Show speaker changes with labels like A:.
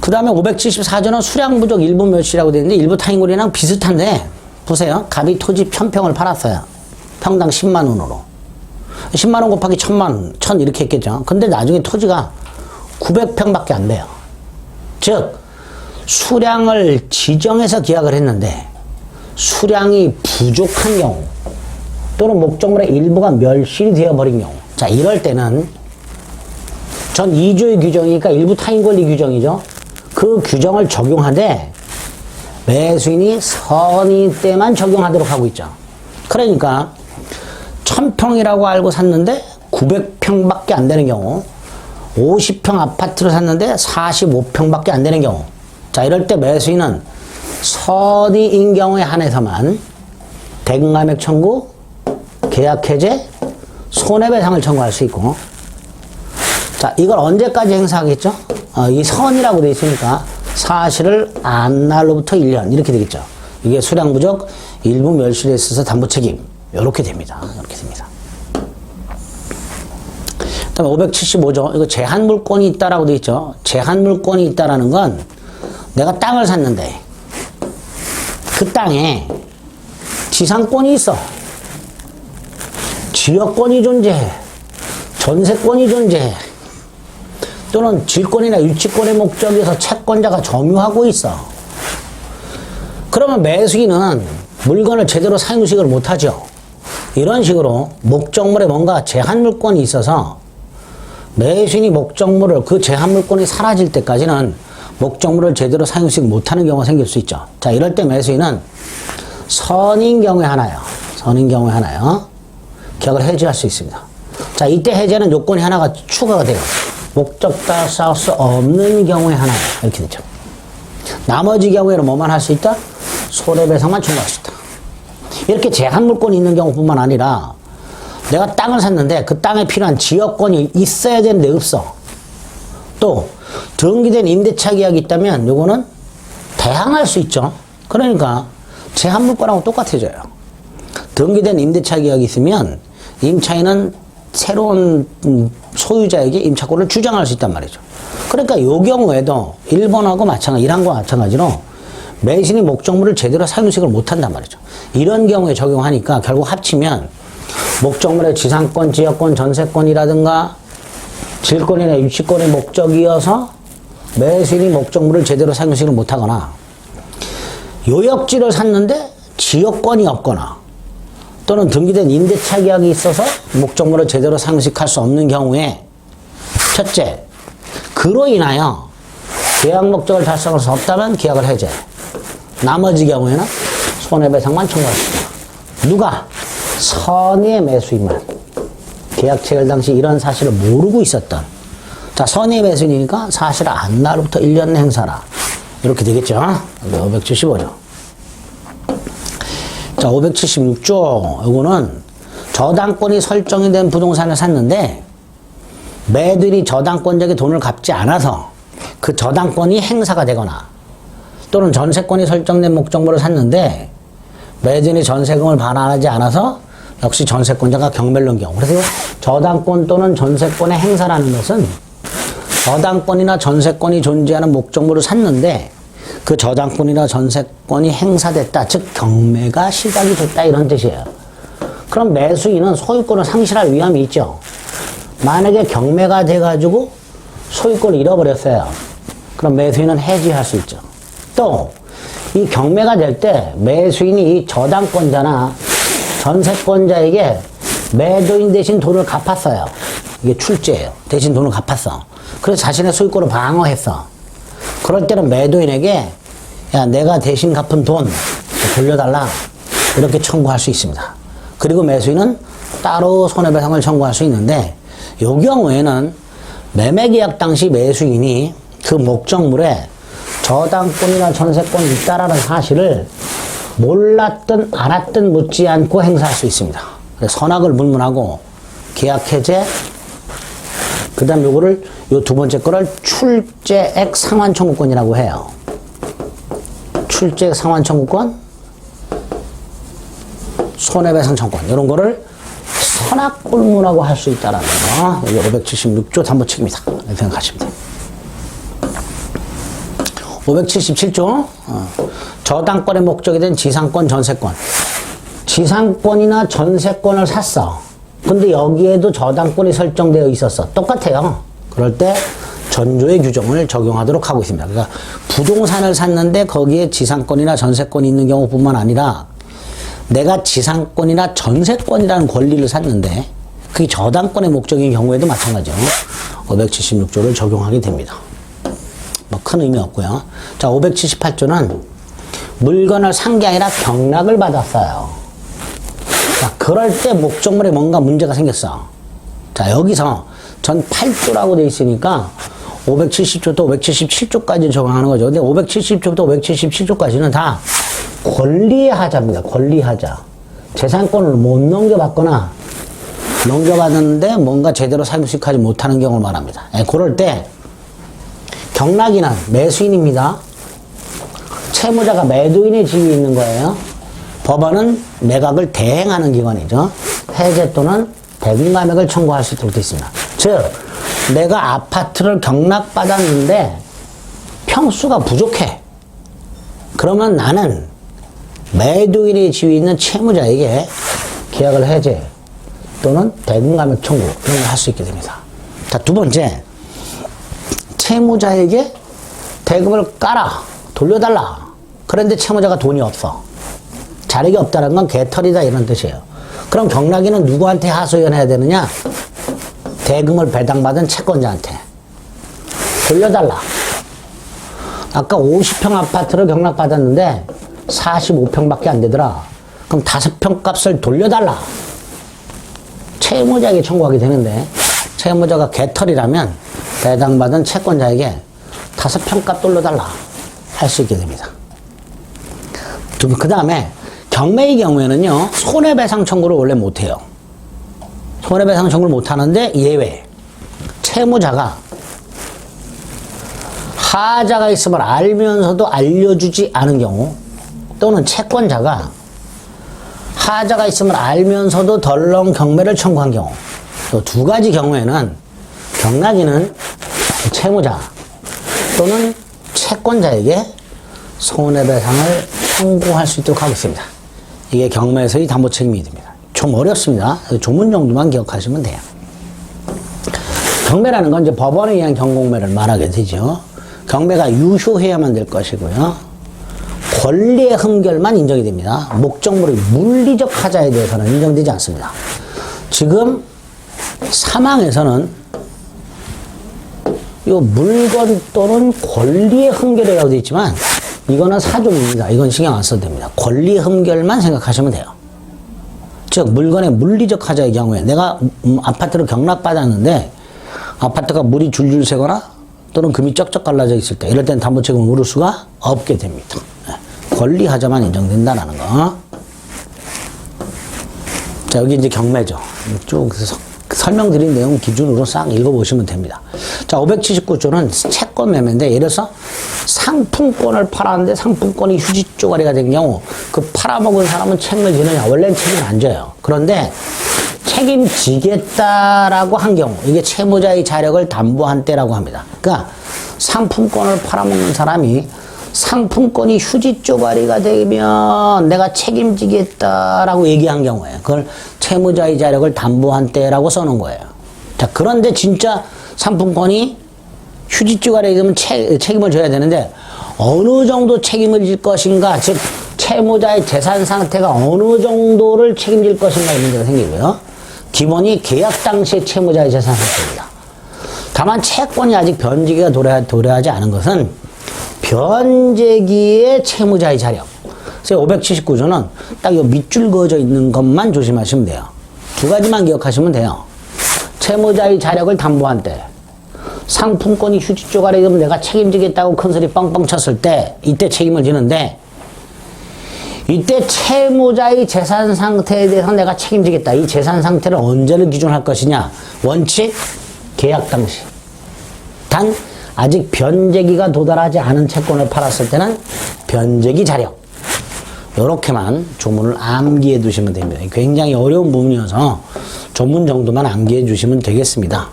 A: 그 다음에 574조는 수량 부족 일부 멸실이라고 되어 있는데 일부 타인권이랑 비슷한데 보세요. 갑이 토지 편평을 팔았어요. 평당 10만 원으로. 10만 원 곱하기 1000만 원, 1000 이렇게 했겠죠. 근데 나중에 토지가 900평밖에 안 돼요. 즉 수량을 지정해서 계약을 했는데 수량이 부족한 경우 또는 목적물의 일부가 멸실이 되어버린 경우, 자 이럴 때는 전 2조의 규정이니까 일부 타인권리 규정이죠. 그 규정을 적용하되 매수인이 선의 때만 적용하도록 하고 있죠. 그러니까 1000평이라고 알고 샀는데 900평밖에 안 되는 경우, 50평 아파트를 샀는데 45평밖에 안 되는 경우, 자 이럴 때 매수인은 선의인 경우에 한해서만 대금감액 청구, 계약 해제, 손해배상을 청구할 수 있고, 자 이걸 언제까지 행사하겠죠? 이 선이라고 되어 있으니까 사실을 안 날로부터 1년 이렇게 되겠죠. 이게 수량 부족, 일부 멸실에 있어서 담보 책임 이렇게 됩니다. 이렇게 됩니다. 그다음에 575조 이거 제한 물권이 있다라고 되어 있죠. 제한 물권이 있다라는 건 내가 땅을 샀는데 그 땅에 지상권이 있어. 지역권이 존재해. 전세권이 존재해. 또는 질권이나 유치권의 목적에서 채권자가 점유하고 있어. 그러면 매수인은 물건을 제대로 사용식을 못하죠. 이런 식으로 목적물에 뭔가 제한물권이 있어서 매수인이 목적물을, 그 제한물권이 사라질 때까지는 목적물을 제대로 사용식 못하는 경우가 생길 수 있죠. 자 이럴 때 매수인은 선인 경우에 하나요. 선인 경우에 하나요. 계약을 해지할 수 있습니다. 자 이때 해제는 요건이 하나가 추가가 돼요. 목적 달성할 수 없는 경우에 하나예요. 이렇게 되죠. 나머지 경우에는 뭐만 할 수 있다? 손해배상만 청구할 수 있다. 이렇게 제한물권이 있는 경우뿐만 아니라 내가 땅을 샀는데 그 땅에 필요한 지역권이 있어야 되는데 없어. 또 등기된 임대차 계약이 있다면 요거는 대항할 수 있죠. 그러니까 제한물권하고 똑같아져요. 등기된 임대차 계약이 있으면 임차인은 새로운 소유자에게 임차권을 주장할 수 있단 말이죠. 그러니까 이 경우에도 1번하고 마찬가지, 1항과 마찬가지로 매수인이 목적물을 제대로 사용식을 못한단 말이죠. 이런 경우에 적용하니까 결국 합치면 목적물의 지상권, 지역권, 전세권이라든가 질권이나 유치권의 목적이어서 매수인이 목적물을 제대로 사용식을 못하거나 요역지를 샀는데 지역권이 없거나 또는 등기된 임대차 계약이 있어서 목적물을 제대로 상식할 수 없는 경우에 첫째, 그로 인하여 계약 목적을 달성할 수 없다면 계약을 해제. 나머지 경우에는 손해배상만 청구할 수 있다. 누가? 선의의 매수인만. 계약 체결 당시 이런 사실을 모르고 있었던. 자, 선의의 매수인이니까 사실을 안 날로부터 1년 행사라. 이렇게 되겠죠. 575조. 자, 576조. 이거는 저당권이 설정이 된 부동산을 샀는데 매들이 저당권자에게 돈을 갚지 않아서 그 저당권이 행사가 되거나 또는 전세권이 설정된 목적물을 샀는데 매진이 전세금을 반환하지 않아서 역시 전세권자가 경멸된 경우. 그래서 저당권 또는 전세권의 행사라는 것은 저당권이나 전세권이 존재하는 목적물을 샀는데 그 저당권이나 전세권이 행사됐다. 즉 경매가 시작이 됐다 이런 뜻이에요. 그럼 매수인은 소유권을 상실할 위험이 있죠. 만약에 경매가 돼가지고 소유권을 잃어버렸어요. 그럼 매수인은 해지할 수 있죠. 또 이 경매가 될 때 매수인이 이 저당권자나 전세권자에게 매도인 대신 돈을 갚았어요. 이게 출제예요. 대신 돈을 갚았어. 그래서 자신의 소유권을 방어했어. 그럴 때는 매도인에게 야 내가 대신 갚은 돈 돌려달라 이렇게 청구할 수 있습니다. 그리고 매수인은 따로 손해배상을 청구할 수 있는데 이 경우에는 매매계약 당시 매수인이 그 목적물에 저당권이나 전세권이 있다라는 사실을 몰랐든 알았든 묻지 않고 행사할 수 있습니다. 그래서 선악을 불문하고 계약 해제, 그 다음 요거를 요 두 번째 거를 출제액 상환 청구권이라고 해요. 출제액 상환 청구권, 손해배상 청구권 이런 거를 선악불문하고 할 수 있다라는 거. 여기 576조 담보책입니다. 이렇게 생각하시면 돼요. 577조. 저당권의 목적이 된 지상권, 전세권. 지상권이나 전세권을 샀어. 근데 여기에도 저당권이 설정되어 있었어. 똑같아요. 그럴 때 전조의 규정을 적용하도록 하고 있습니다. 그러니까 부동산을 샀는데 거기에 지상권이나 전세권이 있는 경우뿐만 아니라 내가 지상권이나 전세권이라는 권리를 샀는데 그게 저당권의 목적인 경우에도 마찬가지로 576조를 적용하게 됩니다. 뭐 큰 의미 없고요. 자, 578조는 물건을 산 게 아니라 경락을 받았어요. 자, 그럴 때 목적물에 뭔가 문제가 생겼어. 자, 여기서 전 8조라고 돼 있으니까 570조부터 577조까지 적용하는 거죠. 근데 570조부터 577조까지는 다 권리의 하자입니다. 권리 하자. 재산권을 못 넘겨받거나 넘겨받았는데 뭔가 제대로 사유식하지 못하는 경우를 말합니다. 그럴 때 경락인은 매수인입니다. 채무자가 매도인의 지위에 있는 거예요. 법원은 매각을 대행하는 기관이죠. 해제 또는 대금감액을 청구할 수 있도록 되어 있습니다. 즉, 내가 아파트를 경락받았는데 평수가 부족해. 그러면 나는 매도인의 지위에 있는 채무자에게 계약을 해제 또는 대금감액 청구 이런 걸 할 수 있게 됩니다. 자, 두 번째, 채무자에게 대금을 깔아 돌려달라. 그런데 채무자가 돈이 없어. 자력이 없다는 건 개털이다 이런 뜻이에요. 그럼 경락인은 누구한테 하소연해야 되느냐? 대금을 배당받은 채권자한테 돌려달라. 아까 50평 아파트를 경락받았는데 45평밖에 안 되더라. 그럼 5평 값을 돌려달라. 채무자에게 청구하게 되는데 채무자가 개털이라면 배당받은 채권자에게 5평 값 돌려달라 할 수 있게 됩니다. 그 다음에 경매의 경우에는요, 손해배상 청구를 원래 못해요. 손해배상 청구를 못하는데 예외. 채무자가 하자가 있음을 알면서도 알려주지 않은 경우, 또는 채권자가 하자가 있음을 알면서도 덜렁 경매를 청구한 경우, 또 두 가지 경우에는 경락인은 채무자 또는 채권자에게 손해배상을 청구할 수 있도록 하고 있습니다. 이게 경매에서의 담보책임이 됩니다. 좀 어렵습니다. 조문 정도만 기억하시면 돼요. 경매라는 건 이제 법원에 의한 경공매를 말하게 되죠. 경매가 유효해야만 될 것이고요. 권리의 흠결만 인정이 됩니다. 목적물의 물리적 하자에 대해서는 인정되지 않습니다. 지금 사망에서는 이 물건 또는 권리의 흠결이라고 되어 있지만 이거는 사종입니다. 이건 신경 안 써도 됩니다. 권리 흠결만 생각하시면 돼요. 즉 물건의 물리적 하자의 경우에 내가 아파트를 경락받았는데 아파트가 물이 줄줄 새거나 또는 금이 쩍쩍 갈라져 있을 때 이럴 때는 담보책임을 물을 수가 없게 됩니다. 권리 하자만 인정된다는 거. 자, 여기 이제 경매죠. 쭉 설명드린 내용 기준으로 싹 읽어보시면 됩니다. 자, 579조는 채권 매매인데, 예를 들어서 상품권을 팔았는데 상품권이 휴지 쪼가리가 된 경우, 그 팔아먹은 사람은 책임을 지느냐? 원래는 책임을 안 져요. 그런데 책임지겠다라고 한 경우, 이게 채무자의 자력을 담보한 때라고 합니다. 그러니까 상품권을 팔아먹는 사람이 상품권이 휴지 쪼가리가 되면 내가 책임지겠다라고 얘기한 경우에 그걸 채무자의 자력을 담보한 때라고 써놓은 거예요. 자, 그런데 진짜 상품권이 휴지 쪼가리가 되면 책임을 져야 되는데 어느 정도 책임을 질 것인가, 즉 채무자의 재산 상태가 어느 정도를 책임질 것인가 이 문제가 생기고요. 기본이 계약 당시의 채무자의 재산 상태입니다. 다만 채권이 아직 변제기가 도래하지 않은 것은 변제기의 채무자의 자력. 그래서 579조는 딱 이 밑줄 그어져 있는 것만 조심하시면 돼요. 두 가지만 기억하시면 돼요. 채무자의 자력을 담보한 때, 상품권이 휴지 쪼가리 되면 내가 책임지겠다고 큰소리 뻥뻥 쳤을 때 이때 책임을 지는데, 이때 채무자의 재산 상태에 대해서 내가 책임지겠다. 이 재산 상태를 언제를 기준할 것이냐? 원칙, 계약 당시. 단 아직 변제기가 도달하지 않은 채권을 팔았을 때는 변제기 자력. 이렇게만 조문을 암기해 두시면 됩니다. 굉장히 어려운 부분이어서 조문 정도만 암기해 주시면 되겠습니다.